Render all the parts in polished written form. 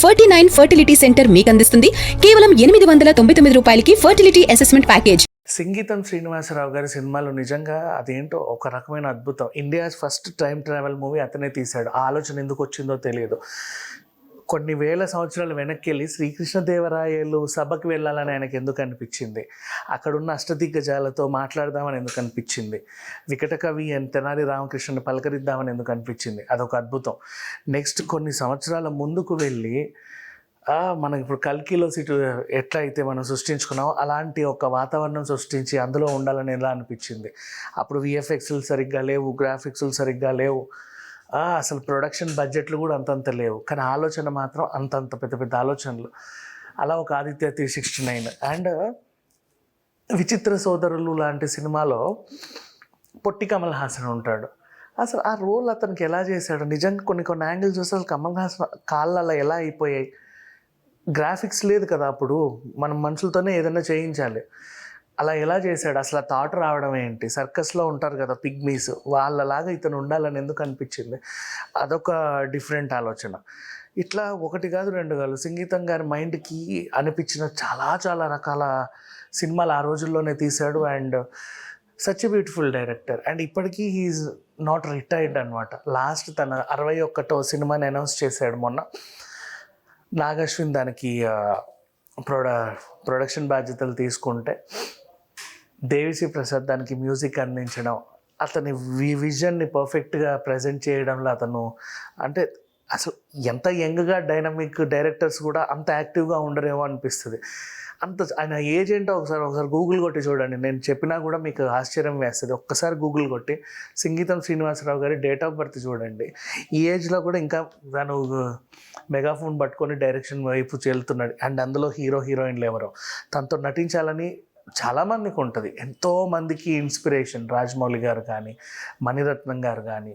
49 fertility centre మీకు అందిస్తుంది కేవలం 899 రూపాయలకి ఫర్టిలిటీ అసెస్మెంట్ ప్యాకేజ్. సంగీతం శ్రీనివాసరావు గారి సినిమాలు నిజంగా అదేంటో ఒక రకమైన అద్భుతం. India's first time travel movie అతనే తీశాడు. ఆ ఆలోచన ఎందుకు వచ్చిందో తెలియదు. కొన్ని వేల సంవత్సరాలు వెనక్కి వెళ్ళి శ్రీకృష్ణదేవరాయలు సభకు వెళ్ళాలని ఆయనకు ఎందుకు అనిపించింది, అక్కడున్న అష్టదిగ్గజాలతో మాట్లాడదామని ఎందుకు అనిపించింది, వికట కవి అని తెనాలి రామకృష్ణని పలకరిద్దామని ఎందుకు అనిపించింది, అదొక అద్భుతం. నెక్స్ట్ కొన్ని సంవత్సరాల ముందుకు వెళ్ళి మనకి ఇప్పుడు కల్కిలో సిటీ ఎట్లా అయితే మనం సృష్టించుకున్నామో అలాంటి ఒక వాతావరణం సృష్టించి అందులో ఉండాలని ఎలా అనిపించింది. అప్పుడు విఎఫ్ఎక్స్లు సరిగ్గా లేవు, గ్రాఫిక్స్లు సరిగ్గా లేవు, అసలు ప్రొడక్షన్ బడ్జెట్లు కూడా అంతంత లేవు, కానీ ఆలోచన మాత్రం అంతంత పెద్ద పెద్ద ఆలోచనలు. అలా ఒక ఆదిత్య 369 అండ్ విచిత్ర సోదరులు లాంటి సినిమాలో పొట్టి కమల్ హాసన్ ఉంటాడు. అసలు ఆ రోల్ అతనికి ఎలా చేశాడు నిజంగా కొన్ని యాంగిల్స్ చూస్తే అసలు కమల్ హాసన్ కాళ్ళు అలా ఎలా అయిపోయాయి. గ్రాఫిక్స్ లేదు కదా అప్పుడు, మనం మనుషులతోనే ఏదైనా చేయించాలి. అలా ఎలా చేశాడు, అసలు ఆ థాట్ రావడం ఏంటి. సర్కస్లో ఉంటారు కదా పిగ్మీస్, వాళ్ళలాగా ఇతను ఉండాలని ఎందుకు అనిపించింది, అదొక డిఫరెంట్ ఆలోచన. ఇట్లా ఒకటి కాదు రెండు కాదు సంగీతం గారి మైండ్కి అనిపించిన చాలా చాలా రకాల సినిమాలు ఆ రోజుల్లోనే తీశాడు. And such a beautiful director. And ఇప్పటికీ హీఈస్ నాట్ రిటైర్డ్ అనమాట. లాస్ట్ తన 61వ సినిమాని అనౌన్స్ చేశాడు మొన్న. నాగశ్విన్ దానికి ప్రొడక్షన్ బాధ్యతలు తీసుకుంటే దేవిశ్రీ ప్రసాద్ దానికి మ్యూజిక్ అందించడం, అతని విజన్ని పర్ఫెక్ట్గా ప్రజెంట్ చేయడంలో అతను అంటే అసలు ఎంత యంగ్గా డైనమిక్ డైరెక్టర్స్ కూడా అంత యాక్టివ్గా ఉండరేమో అనిపిస్తుంది. అంత ఆయన ఏజ్ ఏంటో ఒకసారి గూగుల్ కొట్టి చూడండి. నేను చెప్పినా కూడా మీకు ఆశ్చర్యం వేస్తుంది. ఒక్కసారి గూగుల్ కొట్టి సంగీతం శ్రీనివాసరావు గారి డేట్ ఆఫ్ బర్త్ చూడండి. ఈ ఏజ్లో కూడా ఇంకా తను మెగాఫోన్ పట్టుకొని డైరెక్షన్ వైపు చేలుతున్నాడు. అండ్ అందులో హీరోయిన్లు ఎవరో తనతో నటించాలని చాలామందికి ఉంటుంది. ఎంతోమందికి ఇన్స్పిరేషన్. రాజమౌళి గారు కానీ, మణిరత్నం గారు కానీ,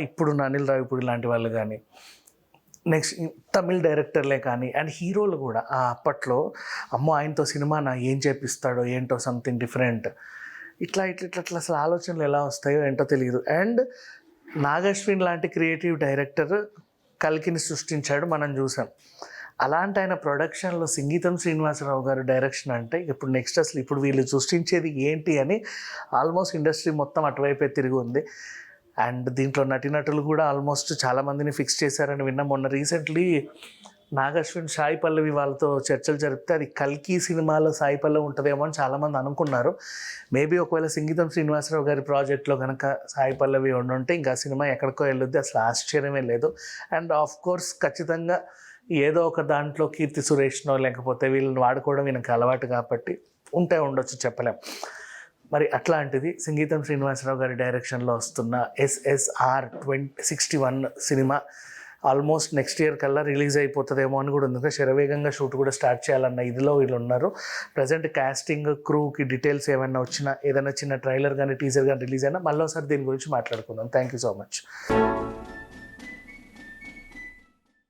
ఇప్పుడున్న అనిల్ రావిపూడి లాంటి వాళ్ళు కానీ, నెక్స్ట్ తమిళ్ డైరెక్టర్లే కానీ, అండ్ హీరోలు కూడా అప్పట్లో అమ్మో ఆయనతో సినిమా ఏం చేపిస్తాడో ఏంటో సంథింగ్ డిఫరెంట్. ఇట్లా అసలు ఆలోచనలు ఎలా వస్తాయో ఏంటో తెలియదు. అండ్ నాగశ్విన్ లాంటి క్రియేటివ్ డైరెక్టర్ కల్కిని సృష్టించాడు, మనం చూసాం. అలాంటి ఆయన ప్రొడక్షన్లో సంగీతం శ్రీనివాసరావు గారు డైరెక్షన్ అంటే ఇప్పుడు నెక్స్ట్ అసలు ఇప్పుడు వీళ్ళు సృష్టించేది ఏంటి అని ఆల్మోస్ట్ ఇండస్ట్రీ మొత్తం అటువైపే తిరిగి ఉంది. అండ్ దీంట్లో నటీనటులు కూడా ఆల్మోస్ట్ చాలామందిని ఫిక్స్ చేశారని విన్నాం. మొన్న రీసెంట్లీ నాగశ్విన్ సాయి పల్లవి వాళ్ళతో చర్చలు జరిపితే అది కల్కి సినిమాలో సాయి పల్లవి ఉంటుందేమో అని చాలామంది అనుకున్నారు. మేబీ ఒకవేళ సంగీతం శ్రీనివాసరావు గారి ప్రాజెక్ట్లో కనుక సాయి పల్లవి ఉండుంటే ఇంకా సినిమా ఎక్కడికో వెళ్ళొద్ది, అసలు ఆశ్చర్యమే లేదు. అండ్ ఆఫ్ కోర్స్ ఖచ్చితంగా ఏదో ఒక దాంట్లో కీర్తి సురేష్నో లేకపోతే వీళ్ళని వాడుకోవడం వీళ్ళకి అలవాటు కాబట్టి ఉండొచ్చు, చెప్పలేం. మరి అట్లాంటిది సంగీతం శ్రీనివాసరావు గారి డైరెక్షన్లో వస్తున్న SSR 61 cinema almost next year కల్లా రిలీజ్ అయిపోతుందేమో అని కూడా ఉంది. శరవేగంగా షూట్ కూడా స్టార్ట్ చేయాలన్న ఇదిలో వీళ్ళు ఉన్నారు. ప్రజెంట్ కాస్టింగ్ క్రూకి డీటెయిల్స్ ఏమైనా వచ్చినా, ఏదైనా చిన్న ట్రైలర్ కానీ టీజర్ కానీ రిలీజ్ అయినా మళ్ళీ ఒకసారి దీని గురించి మాట్లాడుకుందాం. Thank you so much.